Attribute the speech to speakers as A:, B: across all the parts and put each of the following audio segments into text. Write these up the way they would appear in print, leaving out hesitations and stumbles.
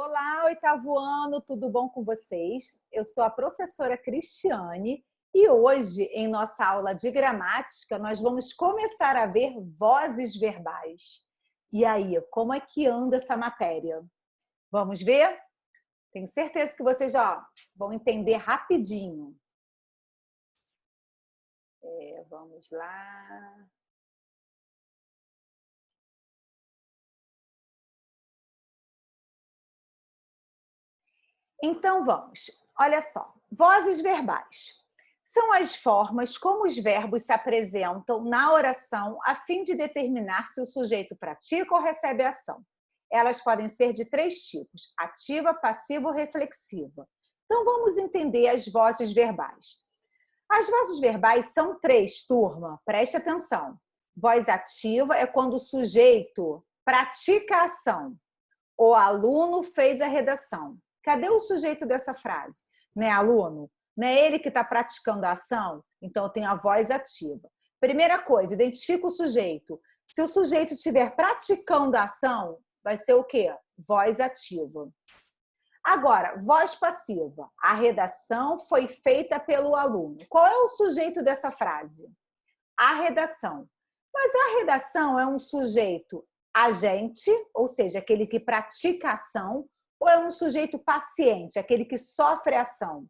A: Olá, oitavo ano, tudo bom com vocês? Eu sou a professora Cristiane e hoje, em nossa aula de gramática, nós vamos começar a ver vozes verbais. E aí, como é que anda essa matéria? Vamos ver? Tenho certeza que vocês vão entender rapidinho. Vamos lá. Então vamos. Olha só, vozes verbais. São as formas como os verbos se apresentam na oração a fim de determinar se o sujeito pratica ou recebe a ação. Elas podem ser de três tipos: ativa, passiva ou reflexiva. Então vamos entender as vozes verbais. As vozes verbais são três, turma, preste atenção. Voz ativa é quando o sujeito pratica a ação. O aluno fez a redação. Cadê o sujeito dessa frase? Não é aluno? Não é ele que está praticando a ação? Então, eu tenho a voz ativa. Primeira coisa, identifica o sujeito. Se o sujeito estiver praticando a ação, vai ser o quê? Voz ativa. Agora, voz passiva. A redação foi feita pelo aluno. Qual é o sujeito dessa frase? A redação. Mas a redação é um sujeito agente, ou seja, aquele que pratica a ação, ou é um sujeito paciente, aquele que sofre a ação?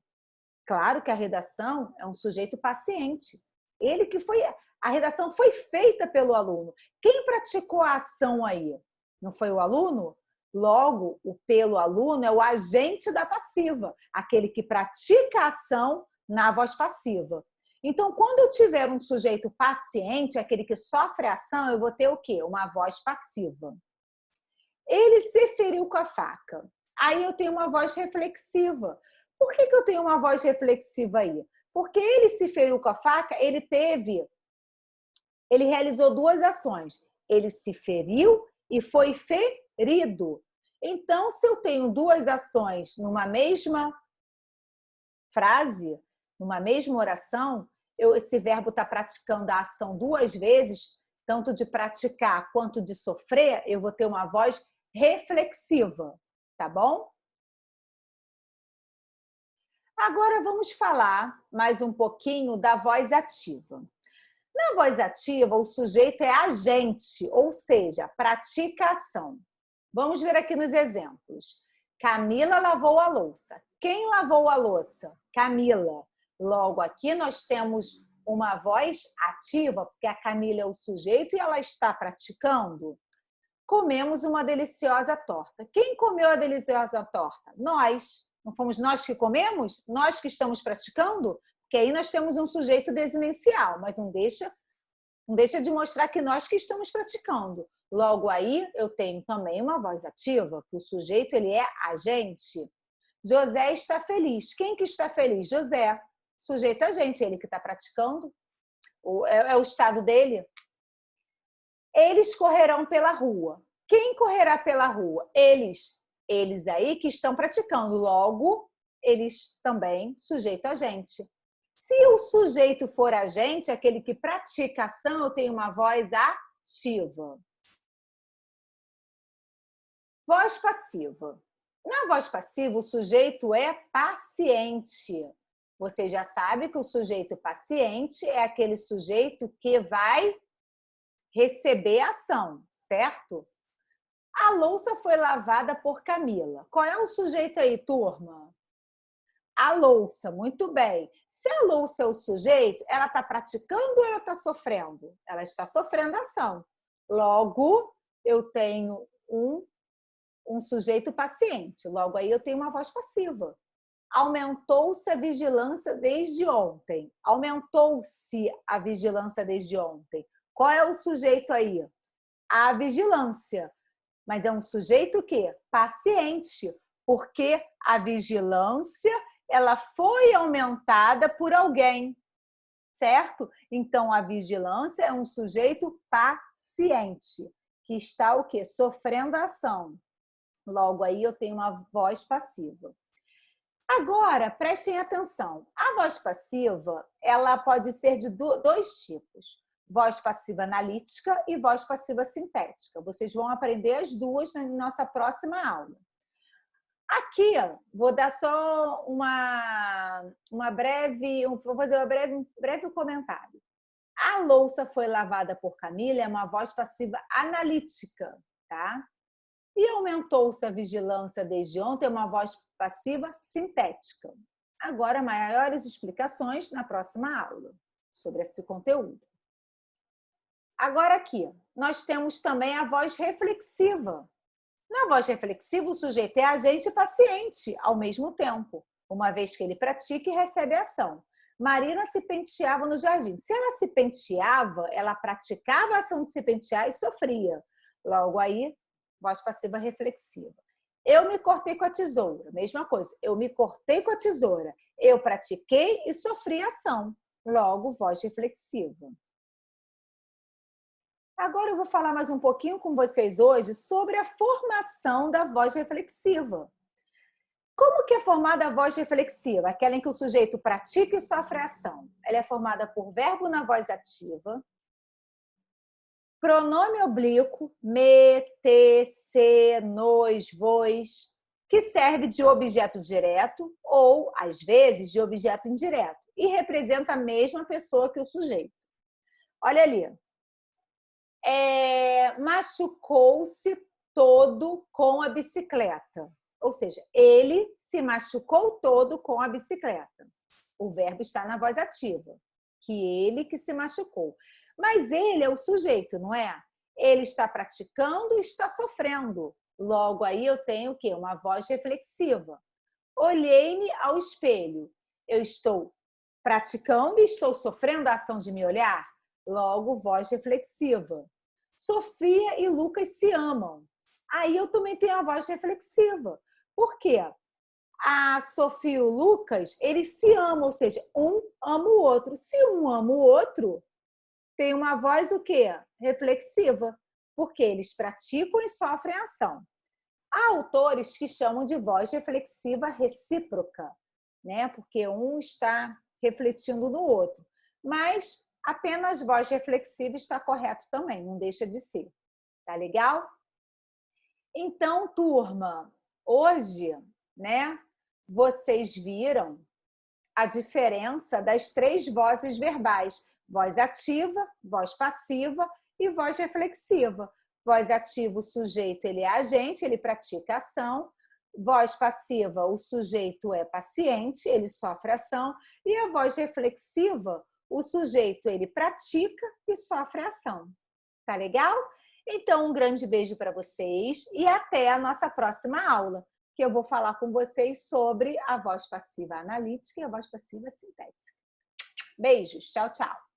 A: Claro que a redação é um sujeito paciente. A redação foi feita pelo aluno. Quem praticou a ação aí? Não foi o aluno? Logo, o pelo aluno é o agente da passiva, aquele que pratica a ação na voz passiva. Então, quando eu tiver um sujeito paciente, aquele que sofre a ação, eu vou ter o quê? Uma voz passiva. Ele se feriu com a faca. Aí eu tenho uma voz reflexiva. Por que eu tenho uma voz reflexiva aí? Porque ele se feriu com a faca, ele realizou duas ações. Ele se feriu e foi ferido. Então, se eu tenho duas ações numa mesma frase, numa mesma oração, esse verbo está praticando a ação duas vezes, tanto de praticar quanto de sofrer, eu vou ter uma voz reflexiva, tá bom? Agora vamos falar mais um pouquinho da voz ativa. Na voz ativa, o sujeito é agente, ou seja, pratica a ação. Vamos ver aqui nos exemplos. Camila lavou a louça. Quem lavou a louça? Camila. Logo, aqui nós temos uma voz ativa, porque a Camila é o sujeito e ela está praticando. Comemos uma deliciosa torta. Quem comeu a deliciosa torta? Nós. Não fomos nós que comemos? Nós que estamos praticando? Porque aí nós temos um sujeito desinencial, mas não deixa de mostrar que nós que estamos praticando. Logo aí, eu tenho também uma voz ativa, que o sujeito ele é agente. José está feliz. Quem que está feliz? José. Sujeito agente, ele que está praticando. É o estado dele. Eles correrão pela rua. Quem correrá pela rua? Eles. Eles aí que estão praticando. Logo, eles também, sujeito agente. Se o sujeito for agente, aquele que pratica a ação, eu tenho uma voz ativa. Voz passiva. Na voz passiva, o sujeito é paciente. Você já sabe que o sujeito paciente é aquele sujeito que vai receber a ação, certo? A louça foi lavada por Camila. Qual é o sujeito aí, turma? A louça, muito bem. Se a louça é o sujeito, ela está praticando ou ela está sofrendo? Ela está sofrendo a ação. Logo, eu tenho um sujeito paciente. Logo aí, eu tenho uma voz passiva. Aumentou-se a vigilância desde ontem. Aumentou-se a vigilância desde ontem. Qual é o sujeito aí? A vigilância. Mas é um sujeito o quê? Paciente. Porque a vigilância ela foi aumentada por alguém, certo? Então, a vigilância é um sujeito paciente, que está o quê? Sofrendo a ação. Logo aí eu tenho uma voz passiva. Agora, prestem atenção. A voz passiva, ela pode ser de dois tipos. Voz passiva analítica e voz passiva sintética. Vocês vão aprender as duas na nossa próxima aula. Aqui, ó, vou dar só vou fazer um breve comentário. A louça foi lavada por Camila é uma voz passiva analítica, tá? E aumentou-se a vigilância desde ontem é uma voz passiva sintética. Agora, maiores explicações na próxima aula sobre esse conteúdo. Agora aqui, nós temos também a voz reflexiva. Na voz reflexiva, o sujeito é agente e paciente ao mesmo tempo, uma vez que ele pratica e recebe ação. Marina se penteava no jardim. Se ela se penteava, ela praticava a ação de se pentear e sofria. Logo aí, voz passiva reflexiva. Eu me cortei com a tesoura. Mesma coisa. Eu me cortei com a tesoura. Eu pratiquei e sofri a ação. Logo, voz reflexiva. Agora eu vou falar mais um pouquinho com vocês hoje sobre a formação da voz reflexiva. Como que é formada a voz reflexiva? Aquela em que o sujeito pratica e sofre a ação. Ela é formada por verbo na voz ativa, pronome oblíquo, me, te, se, nos, vos, que serve de objeto direto ou, às vezes, de objeto indireto e representa a mesma pessoa que o sujeito. Olha ali. Machucou-se todo com a bicicleta. Ou seja, ele se machucou todo com a bicicleta. O verbo está na voz ativa, que ele que se machucou. Mas ele é o sujeito, não é? Ele está praticando e está sofrendo. Logo aí eu tenho o quê? Uma voz reflexiva. Olhei-me ao espelho. Eu estou praticando e estou sofrendo a ação de me olhar? Logo, voz reflexiva. Sofia e Lucas se amam. Aí eu também tenho a voz reflexiva. Por quê? A Sofia e o Lucas, eles se amam, ou seja, um ama o outro. Se um ama o outro, tem uma voz o quê? Reflexiva, porque eles praticam e sofrem a ação. Há autores que chamam de voz reflexiva recíproca, né? Porque um está refletindo no outro. Mas apenas voz reflexiva está correto também, não deixa de ser. Tá legal? Então, turma, hoje, né, vocês viram a diferença das 3 vozes verbais: voz ativa, voz passiva e voz reflexiva. Voz ativa, o sujeito ele é agente, ele pratica ação. Voz passiva, o sujeito é paciente, ele sofre ação. E a voz reflexiva, o sujeito ele pratica e sofre ação. Tá legal? Então, um grande beijo para vocês e até a nossa próxima aula, que eu vou falar com vocês sobre a voz passiva analítica e a voz passiva sintética. Beijos, tchau, tchau.